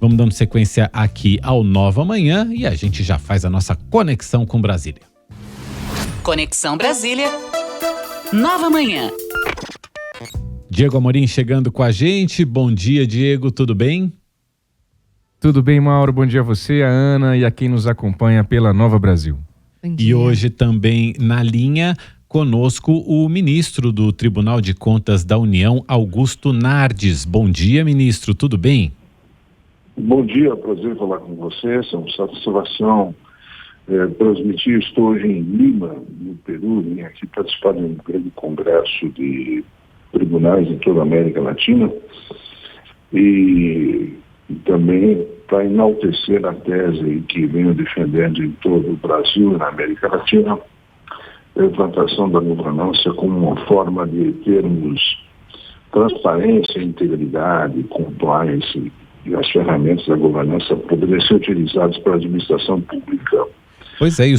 Vamos dando sequência aqui ao Nova Manhã e a gente já faz a nossa conexão com Brasília. Conexão Brasília, Nova Manhã. Diego Amorim chegando com a gente. Bom dia, Diego, tudo bem? Tudo bem, Mauro? Bom dia a você, a Ana e a quem nos acompanha pela Nova Brasil. E hoje também na linha conosco o ministro do Tribunal de Contas da União, Augusto Nardes. Bom dia, ministro, tudo bem? Bom dia, prazer falar com vocês, é uma satisfação transmitir. Estou hoje em Lima, no Peru, vim aqui participar de um grande congresso de tribunais em toda a América Latina e também para enaltecer a tese que venho defendendo em todo o Brasil e na América Latina, a implantação da governança como uma forma de termos transparência, integridade, compliance, e as ferramentas da governança poderem ser utilizadas para a administração pública. Pois é, e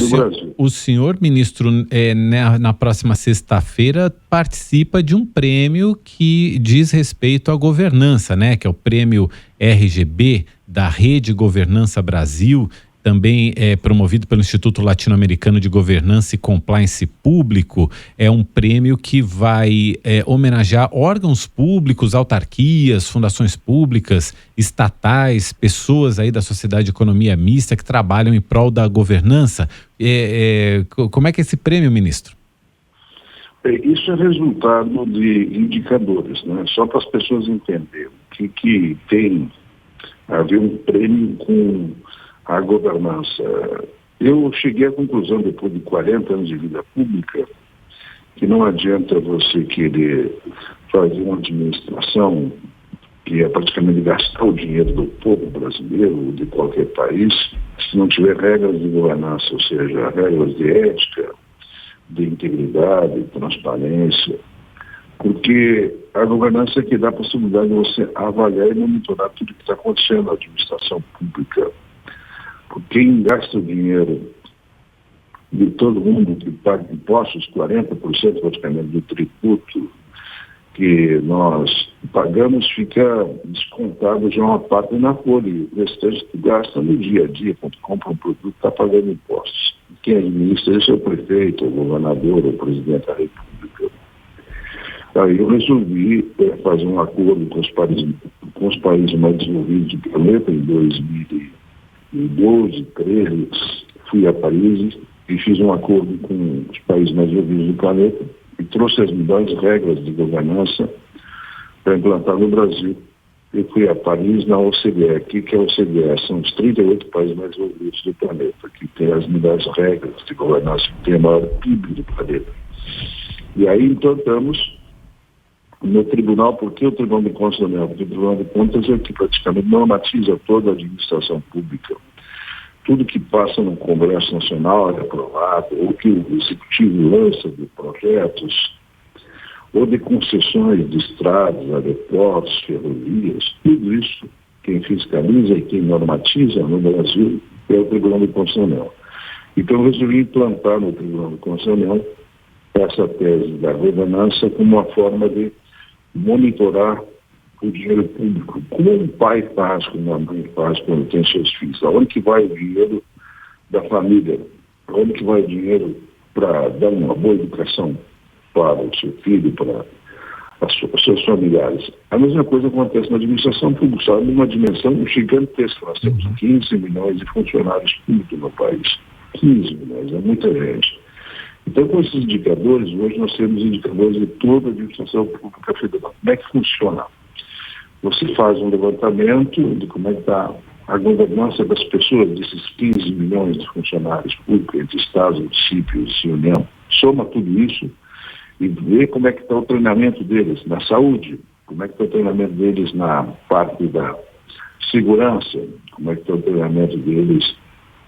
o senhor, ministro, na próxima sexta-feira participa de um prêmio que diz respeito à governança, né? Que é o prêmio RGB da Rede Governança Brasil, também promovido pelo Instituto Latino-Americano de Governança e Compliance Público. É um prêmio que vai homenagear órgãos públicos, autarquias, fundações públicas, estatais, pessoas aí da sociedade de economia mista que trabalham em prol da governança. Como é que é esse prêmio, ministro? Isso é resultado de indicadores, né? Só para as pessoas entenderem que tem a ver um prêmio com a governança. Eu cheguei à conclusão, depois de 40 anos de vida pública, que não adianta você querer fazer uma administração que é praticamente gastar o dinheiro do povo brasileiro ou de qualquer país, se não tiver regras de governança, ou seja, regras de ética, de integridade, de transparência, porque a governança é que dá a possibilidade de você avaliar e monitorar tudo que está acontecendo na administração pública. Quem gasta o dinheiro de todo mundo que paga impostos, 40% praticamente do tributo que nós pagamos, fica descontado já uma parte na folha, e o restante que gasta no dia a dia, quando compra um produto, está pagando impostos. Quem administra isso é o prefeito, o governador, o presidente da República. Aí eu resolvi fazer um acordo com os países mais desenvolvidos do planeta em 2012, 13, fui a Paris e fiz um acordo com os países mais desenvolvidos do planeta e trouxe as melhores regras de governança para implantar no Brasil. Eu fui a Paris na OCDE, aqui que é a OCDE, são os 38 países mais desenvolvidos do planeta, que tem as melhores regras de governança, que tem a maior PIB do planeta. E aí implantamos no tribunal, porque o Tribunal de Contas da União, o Tribunal de Contas é que praticamente normatiza toda a administração pública. Tudo que passa no Congresso Nacional é aprovado, ou que o Executivo lança de projetos, ou de concessões de estradas, aeroportos, ferrovias, tudo isso, quem fiscaliza e quem normatiza no Brasil é o Tribunal de Contas da União. Então eu resolvi implantar no Tribunal de Contas da União essa tese da governança como uma forma de monitorar o dinheiro público, como um pai faz, como uma mãe faz quando tem seus filhos. Aonde que vai o dinheiro da família? Aonde que vai o dinheiro para dar uma boa educação para o seu filho, para os seus familiares? A mesma coisa acontece na administração pública, só numa dimensão gigantesca. Nós temos 15 milhões de funcionários públicos no país. 15 milhões, é muita gente. Então, com esses indicadores, hoje nós temos indicadores de toda a administração pública federal. Como é que funciona? Você faz um levantamento de como é que está a governança das pessoas, desses 15 milhões de funcionários públicos, entre estados, municípios e União. Soma tudo isso e vê como é que está o treinamento deles na saúde, como é que está o treinamento deles na parte da segurança, como é que está o treinamento deles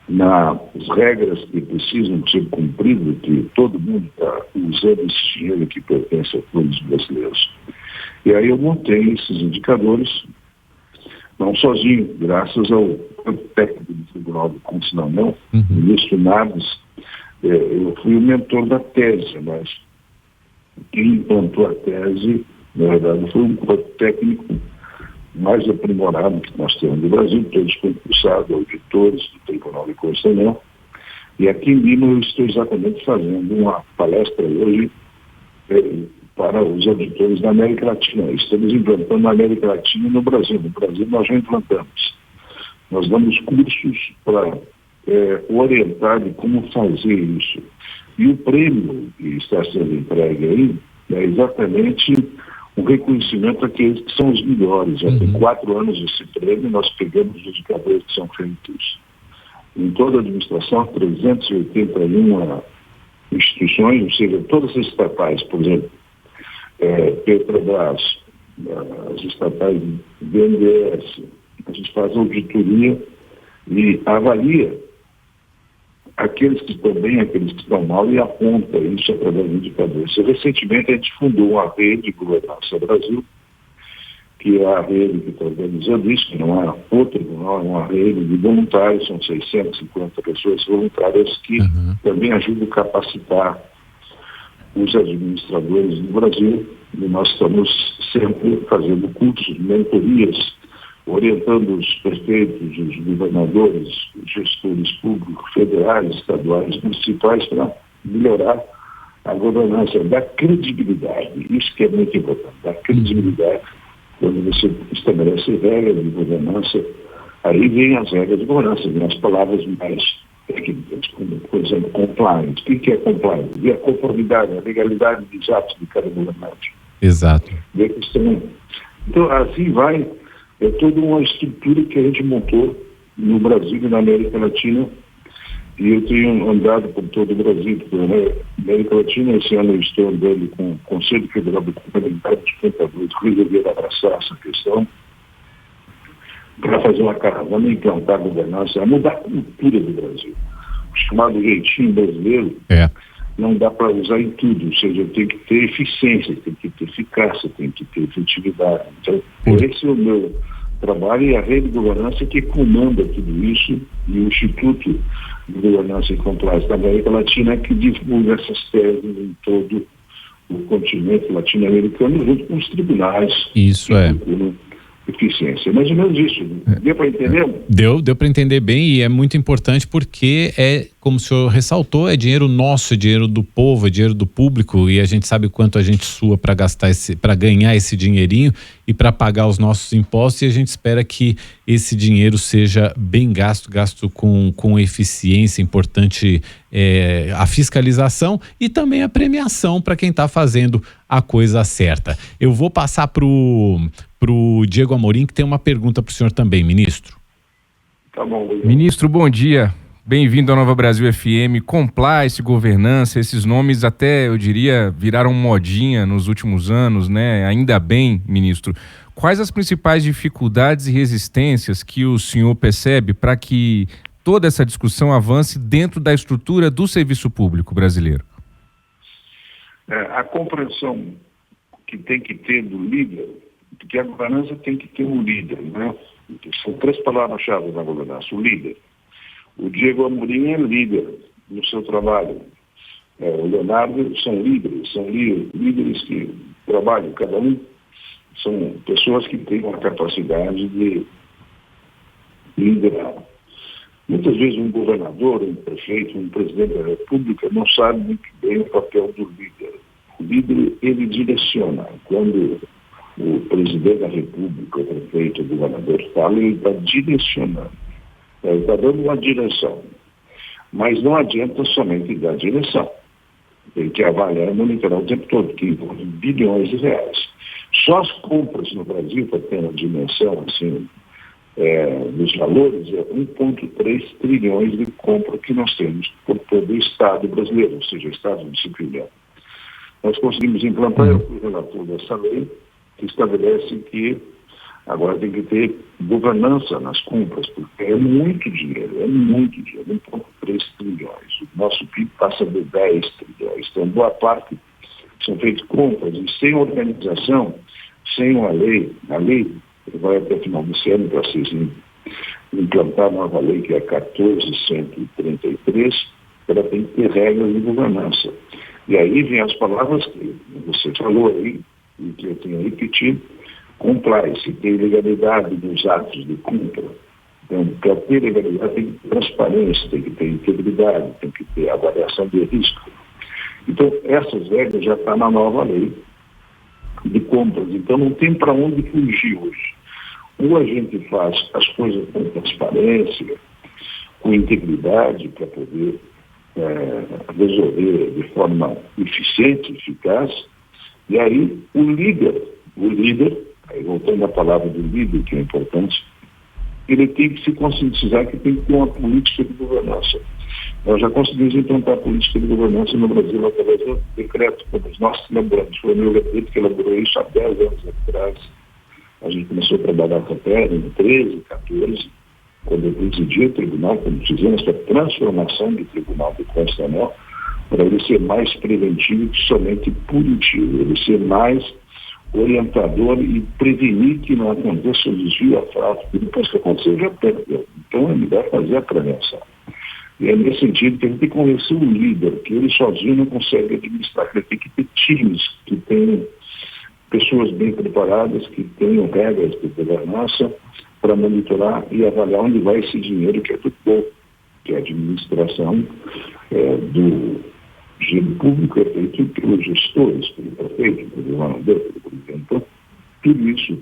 nas regras que precisam ser cumpridas, que todo mundo está usando esse dinheiro que pertence a todos os brasileiros. E aí eu montei esses indicadores, não sozinho, graças ao técnico do Tribunal de Contas da União, o ministro Nardes. Eu fui o mentor da tese, mas quem implantou a tese, na verdade, foi um técnico mais aprimorado que nós temos no Brasil, todos concursados, auditores do Tribunal de Contas da União. E aqui em Lima eu estou exatamente fazendo uma palestra hoje para os auditores da América Latina. Estamos implantando na América Latina e no Brasil. No Brasil nós já implantamos. Nós damos cursos para orientar de como fazer isso. E o prêmio que está sendo entregue aí é exatamente um reconhecimento àqueles que são os melhores. Já tem 4 anos esse prêmio, nós pegamos os indicadores que são feitos em toda a administração, 381 instituições, ou seja, todas as estatais, por exemplo, Petrobras, as estatais BNDES, a gente faz auditoria e avalia aqueles que estão bem, aqueles que estão mal, e aponta isso através de indicadores. Recentemente a gente fundou uma rede de governança Brasil, que é a rede que está organizando isso, que não é outra, não é uma rede de voluntários, são 650 pessoas voluntárias que também ajudam a capacitar os administradores do Brasil, e nós estamos sempre fazendo cursos, mentorias, orientando os prefeitos, os governadores, os gestores públicos, federais, estaduais, municipais, para melhorar a governança, dar credibilidade. Isso que é muito importante, dar credibilidade. Quando você estabelece regras de governança, aí vem as regras de governança, vem as palavras mais técnicas, como, por exemplo, compliance. O que é compliance? É a conformidade, a legalidade dos atos de cada governante. Exato. Então, assim vai. É toda uma estrutura que a gente montou no Brasil e na América Latina, e eu tenho andado por todo o Brasil, na América Latina. Esse ano eu estou andando com o Conselho Federal de Contabilidade dos Contadores, que resolveram abraçar essa questão, para fazer uma caravana e implantar a governança, a mudar a cultura do Brasil. O chamado jeitinho brasileiro não dá para usar em tudo, ou seja, tem que ter eficiência, tem que ter eficácia, tem que ter efetividade. Então, esse é o meu trabalho, e a rede de governança que comanda tudo isso, e o Instituto de Governança e Compliance da América Latina é que divulga essas teses em todo o continente latino-americano, junto com os tribunais. Isso é. Eficiência. Mais ou menos isso. Deu para entender? Deu para entender bem, e é muito importante porque como o senhor ressaltou, é dinheiro nosso, é dinheiro do povo, é dinheiro do público, e a gente sabe o quanto a gente sua para ganhar esse dinheirinho e para pagar os nossos impostos, e a gente espera que esse dinheiro seja bem gasto com eficiência. Importante a fiscalização e também a premiação para quem está fazendo a coisa certa. Eu vou passar pro Diego Amorim, que tem uma pergunta para o senhor também, ministro. Tá bom. Ministro, bom dia. Bem-vindo à Nova Brasil FM. Compliance, governança, esses nomes até, eu diria, viraram modinha nos últimos anos, né? Ainda bem, ministro. Quais as principais dificuldades e resistências que o senhor percebe para que toda essa discussão avance dentro da estrutura do serviço público brasileiro? A compreensão que tem que ter do líder, porque a governança tem que ter um líder, né? São 3 palavras-chave na governança: o líder. O Diego Amorim é líder no seu trabalho. O Leonardo são líderes que trabalham, cada um são pessoas que têm uma capacidade de liderar. Muitas vezes um governador, um prefeito, um presidente da República não sabe muito bem o papel do líder. O líder, ele direciona. Quando o presidente da República, o prefeito, o governador fala, ele está direcionando. Ele está dando uma direção. Mas não adianta somente dar direção. Tem que avaliar e monitorar o tempo todo, que envolve bilhões de reais. Só as compras no Brasil, para ter uma dimensão assim, dos valores, é 1,3 trilhões de compra que nós temos por todo o Estado brasileiro, ou seja, o Estado municipal. Nós conseguimos implantar o relator dessa lei, que estabelece que agora tem que ter governança nas compras, porque é muito dinheiro, 1,3 trilhões. O nosso PIB passa de 10 trilhões. Então, boa parte são feitas compras, e sem organização, sem uma lei, a lei vai até o final desse ano para ser implantar a nova lei, que é a 14.133, ela tem que ter regras de governança. E aí vem as palavras que você falou aí, e que eu tenho repetido, compliance, tem legalidade dos atos de compra. Então, para ter legalidade tem que ter transparência, tem que ter integridade, tem que ter avaliação de risco. Então, essas regras já estão na nova lei de compras. Então, não tem para onde fugir hoje. Ou a gente faz as coisas com transparência, com integridade, para poder resolver de forma eficiente, eficaz, e aí o líder, aí voltando à palavra do líder, que é importante, ele tem que se conscientizar que tem que ter uma política de governança. Nós já conseguimos implantar a política de governança no Brasil através do decreto, como nós elaboramos. Foi o meu gabinete que elaborou isso há 10 anos atrás. A gente começou a trabalhar com a PER em 13, 14, quando eu presidi o tribunal, quando fizemos essa transformação do Tribunal Constitucional, para ele ser mais preventivo que somente punitivo, ele ser mais orientador e prevenir que não aconteça o desvio a fraude. E depois que aconteceu, já perdeu. Então é melhor fazer a prevenção. E é nesse sentido que a gente tem que convencer o líder, que ele sozinho não consegue administrar, que ele tem que ter times que tenham pessoas bem preparadas, que tenham regras de governança para monitorar e avaliar onde vai esse dinheiro que é do povo, que a administração do dinheiro público é feito pelos gestores, pelo prefeito, pelo governador, pelo presidente. Então, tudo isso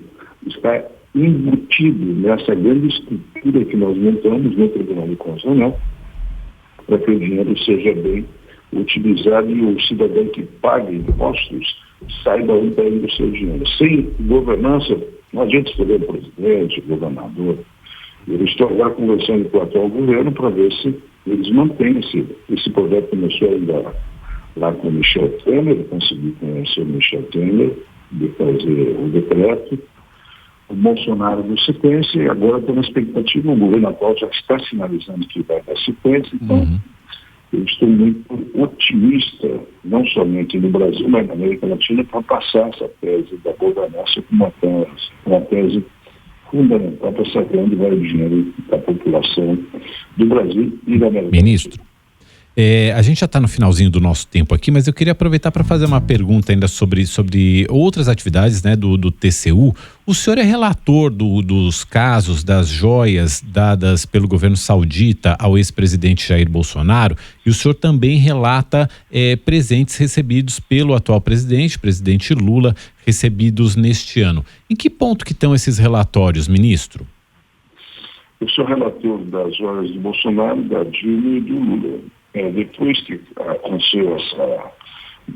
está embutido nessa grande estrutura que nós montamos no Tribunal Constitucional para que o dinheiro seja bem utilizado e o cidadão que paga impostos saiba onde está indo o seu dinheiro. Sem governança, não adianta escolher o presidente, o governador. Eu estou agora conversando com o atual governo para ver se eles mantêm esse projeto. Começou ainda lá com o Michel Temer, eu consegui conhecer o Michel Temer, de fazer o decreto. O Bolsonaro deu sequência e agora estou na expectativa. O governo atual já está sinalizando que vai dar sequência, então eu estou muito otimista, não somente no Brasil, mas na América Latina, para passar essa tese da governança como uma tese fundamental para saber onde vai o dinheiro da população do Brasil e da América Ministro, a gente já está no finalzinho do nosso tempo aqui, mas eu queria aproveitar para fazer uma pergunta ainda sobre outras atividades, né, do TCU. O senhor é relator dos casos das joias dadas pelo governo saudita ao ex-presidente Jair Bolsonaro, e o senhor também relata presentes recebidos pelo atual presidente Lula, recebidos neste ano. Em que ponto que estão esses relatórios, ministro? Eu sou relator das joias de Bolsonaro, da Dilma e do Lula. Depois que aconteceu essa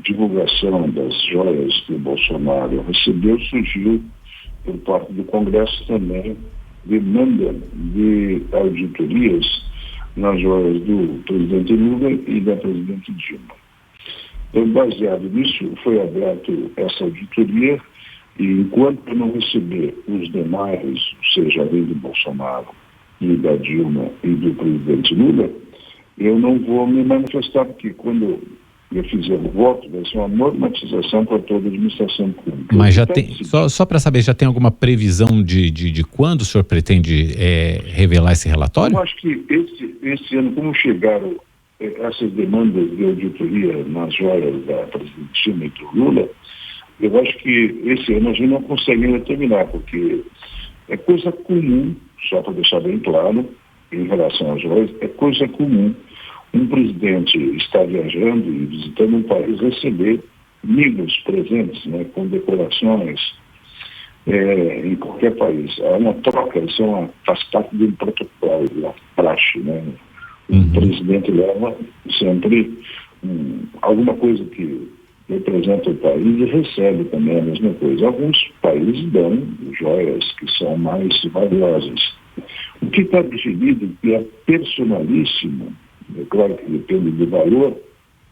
divulgação das joias que o Bolsonaro recebeu, surgiu por parte do Congresso também demanda de auditorias nas joias do presidente Lula e da presidente Dilma. Então, baseado nisso, foi aberta essa auditoria e enquanto eu não receber os demais, seja a lei do Bolsonaro e da Dilma e do presidente Lula, eu não vou me manifestar, porque quando eu fizer o voto, vai ser uma normatização para toda a administração pública. Mas já tem, só para saber, já tem alguma previsão de quando o senhor pretende revelar esse relatório? Eu acho que esse ano, como chegaram essas demandas de auditoria nas joias da presidente Dilma e do Lula, eu acho que esse ano a gente não consegue ainda terminar, porque é coisa comum, só para deixar bem claro, em relação às joias, é coisa comum um presidente estar viajando e visitando um país receber mimos, presentes, né, com decorações em qualquer país. Há uma troca, isso faz parte de um protocolo, uma praxe, né? O presidente leva sempre alguma coisa que representa o país e recebe também a mesma coisa. Alguns países dão joias que são mais valiosas. O que está definido que é personalíssimo, é claro que depende do valor,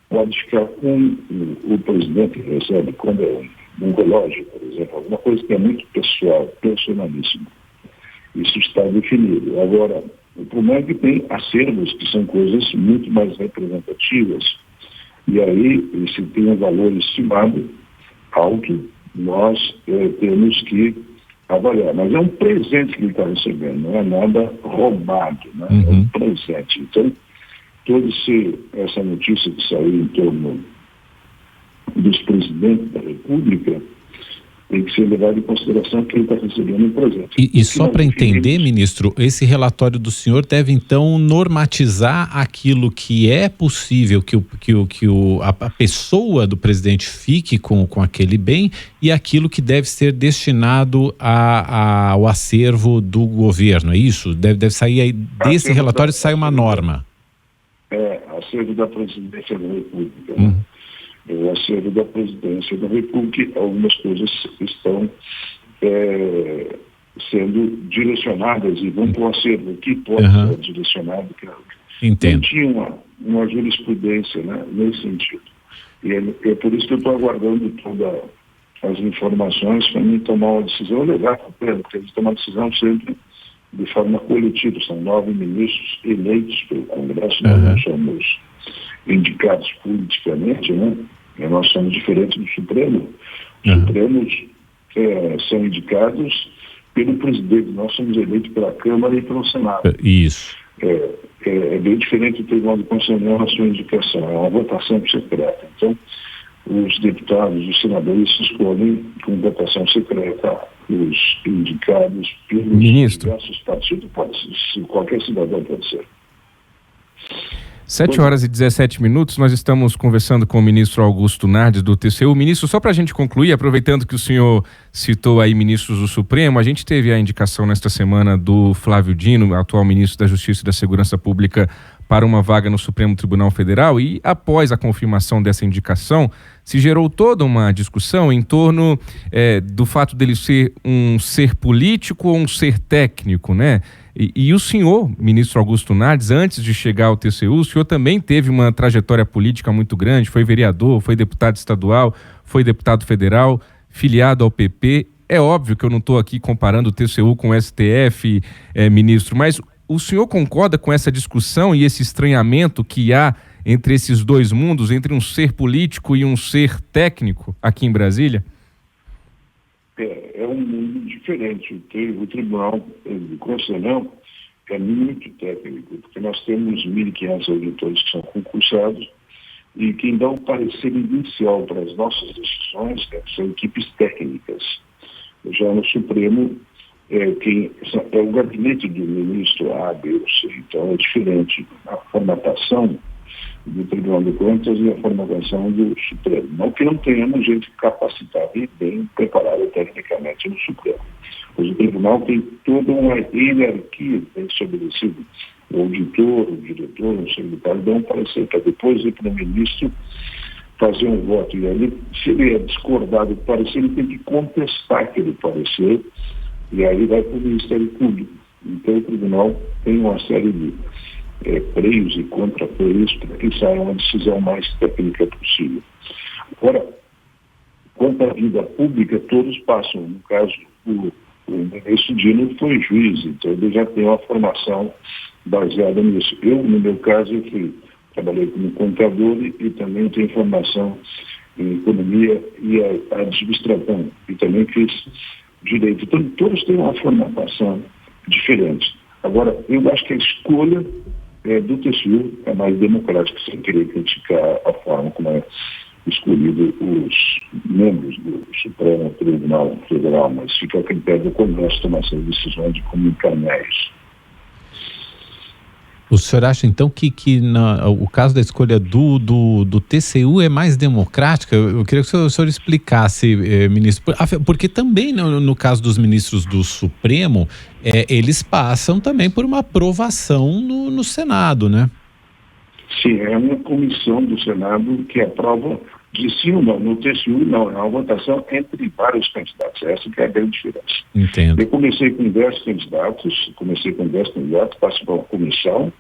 pode ficar com o presidente que recebe, quando é um relógio, por exemplo, alguma coisa que é muito pessoal, personalíssimo. Isso está definido. Agora, o problema é que tem acervos que são coisas muito mais representativas. E aí, se tem um valor estimado alto, nós temos que avaliar. Mas é um presente que ele está recebendo, não é nada roubado, né? É um presente. Então, toda essa notícia que saiu em torno dos presidentes da República tem que ser levado em consideração quem está recebendo o projeto. E só para entender, ministro, esse relatório do senhor deve então normatizar aquilo que é possível que a pessoa do presidente fique com aquele bem e aquilo que deve ser destinado ao acervo do governo, é isso? Deve sair aí, desse relatório sai uma norma. Acervo da Presidência da República, né? O acervo da Presidência da República, algumas coisas estão sendo direcionadas e vão para o acervo que pode ser direcionado. Entendo. Não tinha uma jurisprudência, né, nesse sentido. E é por isso que eu estou aguardando todas as informações para mim tomar uma decisão legal, porque eles tomam uma decisão sempre de forma coletiva. São 9 ministros eleitos pelo Congresso, nós não somos indicados politicamente, né? Nós somos diferentes do Supremo. Os Supremos são indicados pelo presidente, nós somos eleitos pela Câmara e pelo Senado. Isso. É bem diferente do Tribunal de Constituição na sua indicação, é uma votação secreta. Então, os deputados, os senadores escolhem com votação secreta os indicados pelos diversos partidos, pode ser, qualquer cidadão pode ser. 7h17, nós estamos conversando com o ministro Augusto Nardes, do TCU. Ministro, só para a gente concluir, aproveitando que o senhor citou aí ministros do Supremo, a gente teve a indicação nesta semana do Flávio Dino, atual ministro da Justiça e da Segurança Pública, para uma vaga no Supremo Tribunal Federal, e após a confirmação dessa indicação, se gerou toda uma discussão em torno do fato dele ser um ser político ou um ser técnico, né? E o senhor, ministro Augusto Nardes, antes de chegar ao TCU, o senhor também teve uma trajetória política muito grande, foi vereador, foi deputado estadual, foi deputado federal, filiado ao PP. É óbvio que eu não estou aqui comparando o TCU com o STF, ministro, mas o senhor concorda com essa discussão e esse estranhamento que há entre esses dois mundos, entre um ser político e um ser técnico aqui em Brasília? É um mundo diferente. O Tribunal Constitucional é muito técnico, porque nós temos 1.500 auditores que são concursados e quem dá o parecer inicial para as nossas decisões são equipes técnicas. Já no Supremo, é o gabinete do ministro A, B ou C, então é diferente a formatação do Tribunal de Contas e a formatação do Supremo. Não que não tenhamos gente capacitada e bem preparada tecnicamente no Supremo. Mas o Tribunal tem toda uma hierarquia bem estabelecida. O auditor, o diretor, o secretário dão um parecer para depois ir para o ministro fazer um voto. E aí, se ele é discordado do parecer, ele tem que contestar aquele parecer e aí vai para o Ministério Público. Então o Tribunal tem uma série de freios e contra-freios para que saia uma decisão mais técnica possível. Agora, quanto à vida pública, todos passam. No caso, o ministro Dino foi juiz, então ele já tem uma formação baseada nisso. Eu, no meu caso, trabalhei como contador e também tenho formação em economia e administração, e também fiz direito. Então, todos têm uma formatação diferente. Agora, eu acho que a escolha do TCU é mais democrática, sem querer criticar a forma como é escolhido os membros do Supremo Tribunal Federal, mas fica a critério do Congresso tomar essas decisões de como encaminhar isso. O senhor acha, então, que o caso da escolha do TCU é mais democrática? Eu queria que o senhor explicasse, ministro, porque também no caso dos ministros do Supremo, eles passam também por uma aprovação no Senado, né? Sim, é uma comissão do Senado que aprova de sim ou não. No TCU, não, é uma votação entre vários candidatos. Essa que é a grande diferença. Entendo. Eu comecei com 10 candidatos, passo para uma comissão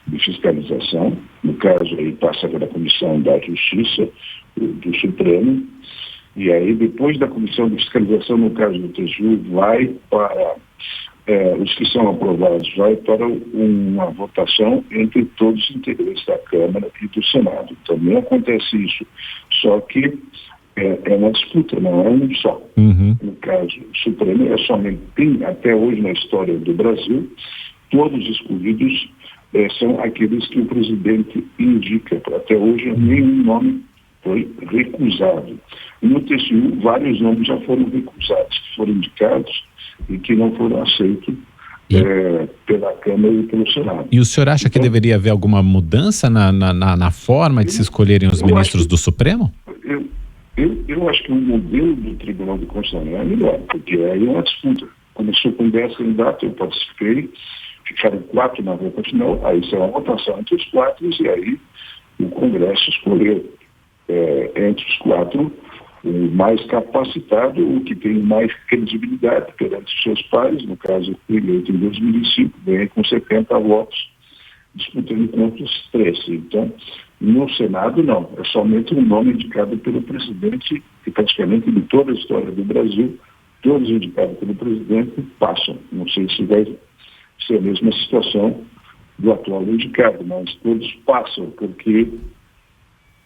de fiscalização, no caso aí passa pela Comissão da Justiça do Supremo, e aí depois da comissão de fiscalização, no caso do TCU, vai para os que são aprovados, vai para uma votação entre todos os integrantes da Câmara e do Senado. Também acontece isso, só que é uma disputa, não é um só. No caso, o Supremo tem até hoje na história do Brasil, todos escolhidos são aqueles que o presidente indica. Até hoje, nenhum nome foi recusado. E no TCU, vários nomes já foram recusados, que foram indicados e que não foram aceitos pela Câmara e pelo Senado. E o senhor acha que deveria haver alguma mudança na forma de se escolherem os ministros do Supremo? Eu acho que o modelo do Tribunal de Constituição é melhor, porque aí é uma disputa. Começou com 10 candidatos, eu participei, ficaram 4 na votação final, aí será uma votação entre os 4 e aí o Congresso escolheu entre os 4 o mais capacitado, o que tem mais credibilidade perante os seus pares, no caso eleito em 2005, ganha com 70 votos, disputando contra os 13. Então, no Senado, não. É somente um nome indicado pelo presidente, que praticamente de toda a história do Brasil, todos indicados pelo presidente passam. Não sei se vai ser a mesma situação do atual indicado, mas todos passam, porque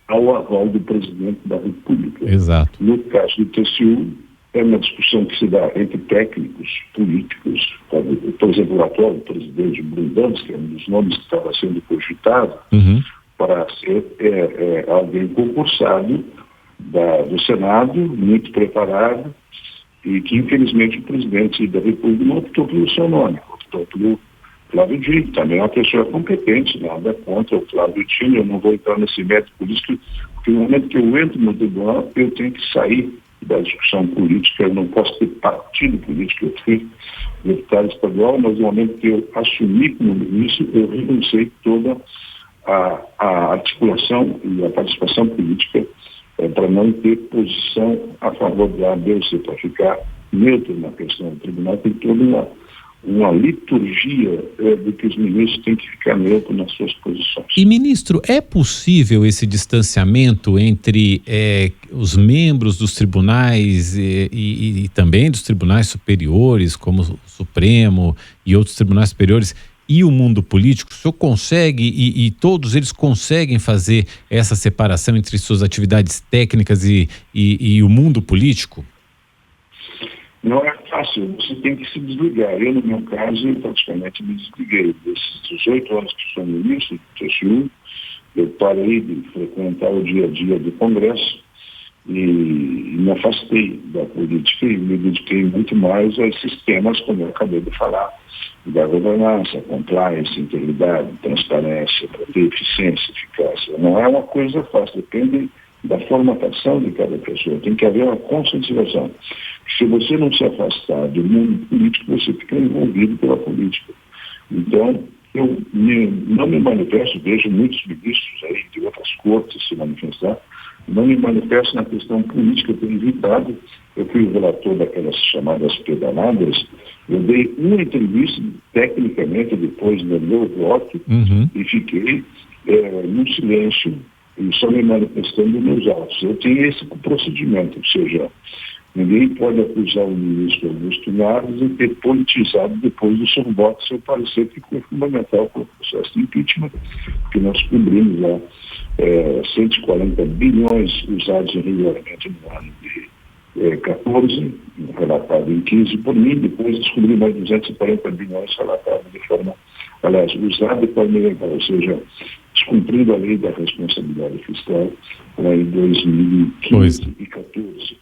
há o aval do presidente da República. Exato. No caso do TCU, é uma discussão que se dá entre técnicos políticos, por exemplo, o atual presidente Bruno Dantas, que é um dos nomes que estava sendo cogitado, para ser alguém concursado do Senado, muito preparado, e que infelizmente o presidente da República não optou pelo seu nome, optou pelo Flávio Dino, também é uma pessoa competente, nada contra o Flávio Dino. Eu não vou entrar nesse método político, porque no momento que eu entro no tribunal, eu tenho que sair da discussão política, eu não posso ter partido político. Eu fui deputado estadual, mas no momento que eu assumi como ministro, eu renunciei toda a articulação e a participação política para não ter posição a favor da A, B ou C, para ficar neutro na questão do tribunal. Tem toda uma liturgia de que os ministros têm que ficar neutros nas suas posições. E, ministro, é possível esse distanciamento entre os membros dos tribunais e também dos tribunais superiores, como o Supremo e outros tribunais superiores, e o mundo político? O senhor consegue, e todos eles conseguem fazer essa separação entre suas atividades técnicas e o mundo político? Não é fácil, você tem que se desligar. Eu, no meu caso, praticamente me desliguei. Desses 18 anos que sou ministro do TCU, eu parei de frequentar o dia a dia do Congresso e me afastei da política e me dediquei muito mais a esses temas, como eu acabei de falar, da governança, compliance, integridade, transparência, para ter eficiência, eficácia. Não é uma coisa fácil, depende da formatação de cada pessoa. Tem que haver uma conscientização. Se você não se afastar do mundo político, você fica envolvido pela política. Então, eu não me manifesto, vejo muitos ministros aí de outras cortes se manifestar, não me manifesto na questão política, eu tenho evitado. Eu fui o relator daquelas chamadas pedaladas, eu dei uma entrevista tecnicamente depois do meu voto e fiquei no silêncio e só me manifestando nos autos. Eu tenho esse procedimento, ou seja, ninguém pode acusar o ministro Augusto Nardes de ter politizado depois do seu voto, seu parecer que foi fundamental para o processo de impeachment, que nós cobrimos lá 140 bilhões usados irregularmente no ano de 14, relatado em 15 por mim, depois descobri mais 240 bilhões relatados de forma, usado de forma ilegal, ou seja, descumprindo a lei da responsabilidade fiscal lá em 2015 e 2014.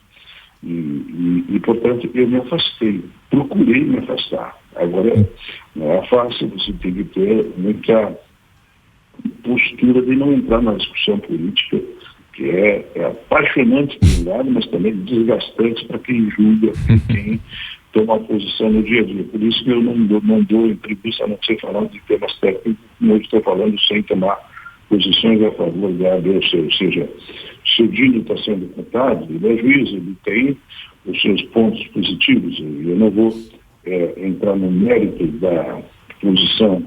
E, portanto, eu me afastei, procurei me afastar. Agora, não é fácil, você tem que ter muita postura de não entrar na discussão política, que é apaixonante por um lado, mas também desgastante para quem julga e quem toma posição no dia a dia. Por isso que eu não dou entrevista, a não ser falar de temas técnicos, como eu estou falando, sem tomar posições a favor da A, B ou C. Ou seja, se o Dino está sendo contado, ele é juiz, ele tem os seus pontos positivos. Eu não vou entrar no mérito da posição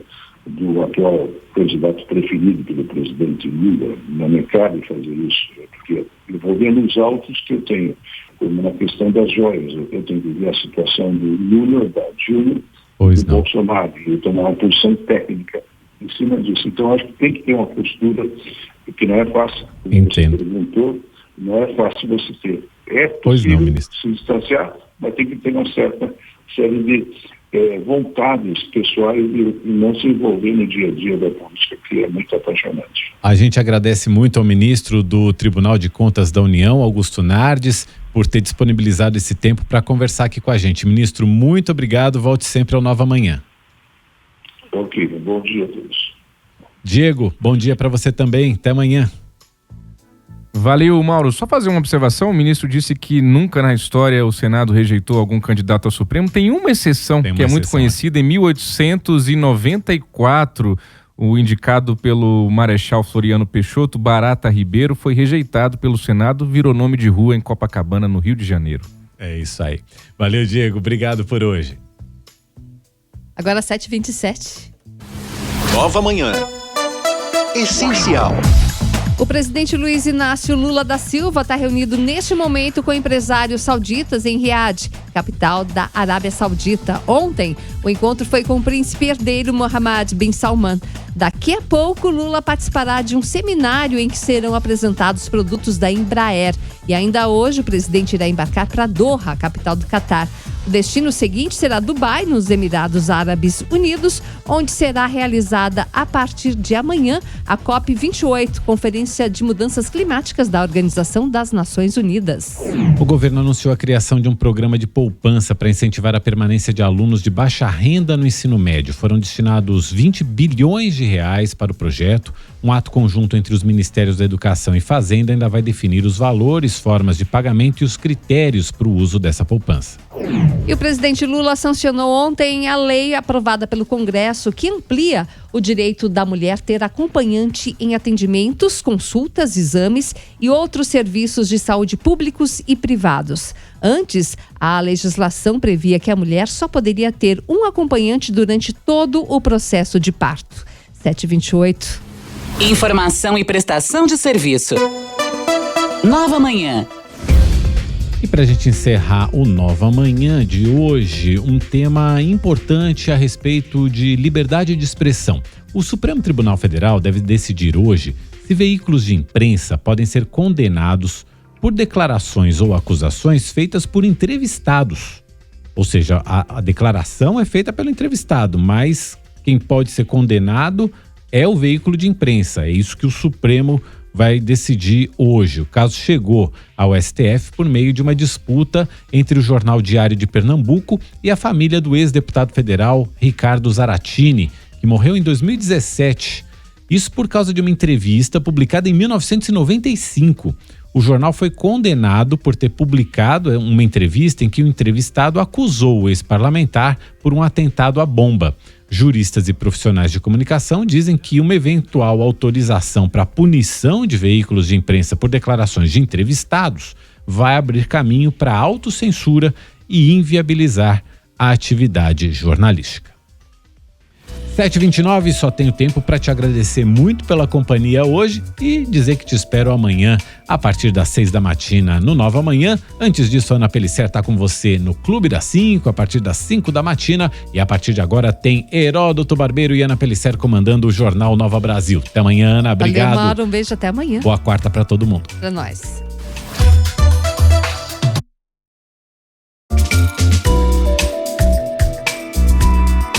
do atual candidato preferido pelo presidente Lula, não me cabe fazer isso, porque eu vou vendo os autos que eu tenho, como na questão das joias. Eu tenho que ver a situação do Lula, da Dilma, do Bolsonaro, e eu tomar uma posição técnica em cima disso. Então, acho que tem que ter uma postura que não é fácil. Como você perguntou, não é fácil você ter. É possível se distanciar, mas tem que ter uma certa série de vontades pessoais e não se envolver no dia a dia da política, que é muito apaixonante. A gente agradece muito ao ministro do Tribunal de Contas da União, Augusto Nardes, por ter disponibilizado esse tempo para conversar aqui com a gente. Ministro, muito obrigado. Volte sempre ao Nova Manhã. Ok, bom dia a todos. Diego, bom dia para você também. Até amanhã. Valeu, Mauro. Só fazer uma observação. O ministro disse que nunca na história o Senado rejeitou algum candidato ao Supremo. Tem uma exceção, que é muito conhecida. Em 1894, o indicado pelo Marechal Floriano Peixoto, Barata Ribeiro, foi rejeitado pelo Senado, virou nome de rua em Copacabana, no Rio de Janeiro. É isso aí. Valeu, Diego. Obrigado por hoje. Agora 7h27. Nova Manhã. Essencial. O presidente Luiz Inácio Lula da Silva está reunido neste momento com empresários sauditas em Riad, capital da Arábia Saudita. Ontem, o encontro foi com o príncipe herdeiro Mohammed bin Salman. Daqui a pouco, Lula participará de um seminário em que serão apresentados produtos da Embraer. E ainda hoje, o presidente irá embarcar para Doha, capital do Catar. O destino seguinte será Dubai, nos Emirados Árabes Unidos, onde será realizada a partir de amanhã a COP28, Conferência de Mudanças Climáticas da Organização das Nações Unidas. O governo anunciou a criação de um programa de poupança para incentivar a permanência de alunos de baixa renda no ensino médio. Foram destinados 20 bilhões de reais para o projeto. Um ato conjunto entre os Ministérios da Educação e Fazenda ainda vai definir os valores, formas de pagamento e os critérios para o uso dessa poupança. E o presidente Lula sancionou ontem a lei aprovada pelo Congresso que amplia o direito da mulher ter acompanhante em atendimentos, consultas, exames e outros serviços de saúde públicos e privados. Antes, a legislação previa que a mulher só poderia ter um acompanhante durante todo o processo de parto. 7h28. Informação e prestação de serviço. Nova Manhã. E para a gente encerrar o Nova Manhã de hoje, um tema importante a respeito de liberdade de expressão. O Supremo Tribunal Federal deve decidir hoje se veículos de imprensa podem ser condenados por declarações ou acusações feitas por entrevistados. Ou seja, a declaração é feita pelo entrevistado, mas quem pode ser condenado é o veículo de imprensa. É isso que o Supremo vai decidir hoje. O caso chegou ao STF por meio de uma disputa entre o Jornal Diário de Pernambuco e a família do ex-deputado federal Ricardo Zaratini, que morreu em 2017. Isso por causa de uma entrevista publicada em 1995. O jornal foi condenado por ter publicado uma entrevista em que o entrevistado acusou o ex-parlamentar por um atentado à bomba. Juristas e profissionais de comunicação dizem que uma eventual autorização para punição de veículos de imprensa por declarações de entrevistados vai abrir caminho para autocensura e inviabilizar a atividade jornalística. 7h29, só tenho tempo para te agradecer muito pela companhia hoje e dizer que te espero amanhã a partir das 6 da matina no Nova Manhã. Antes disso, a Ana Pellicer está com você no Clube das 5 a partir das 5 da matina e a partir de agora tem Heródoto Barbeiro e Ana Pellicer comandando o Jornal Nova Brasil. Até amanhã, Ana. Obrigado. Valeu, Mauro. Um beijo, até amanhã. Boa quarta para todo mundo. Para nós.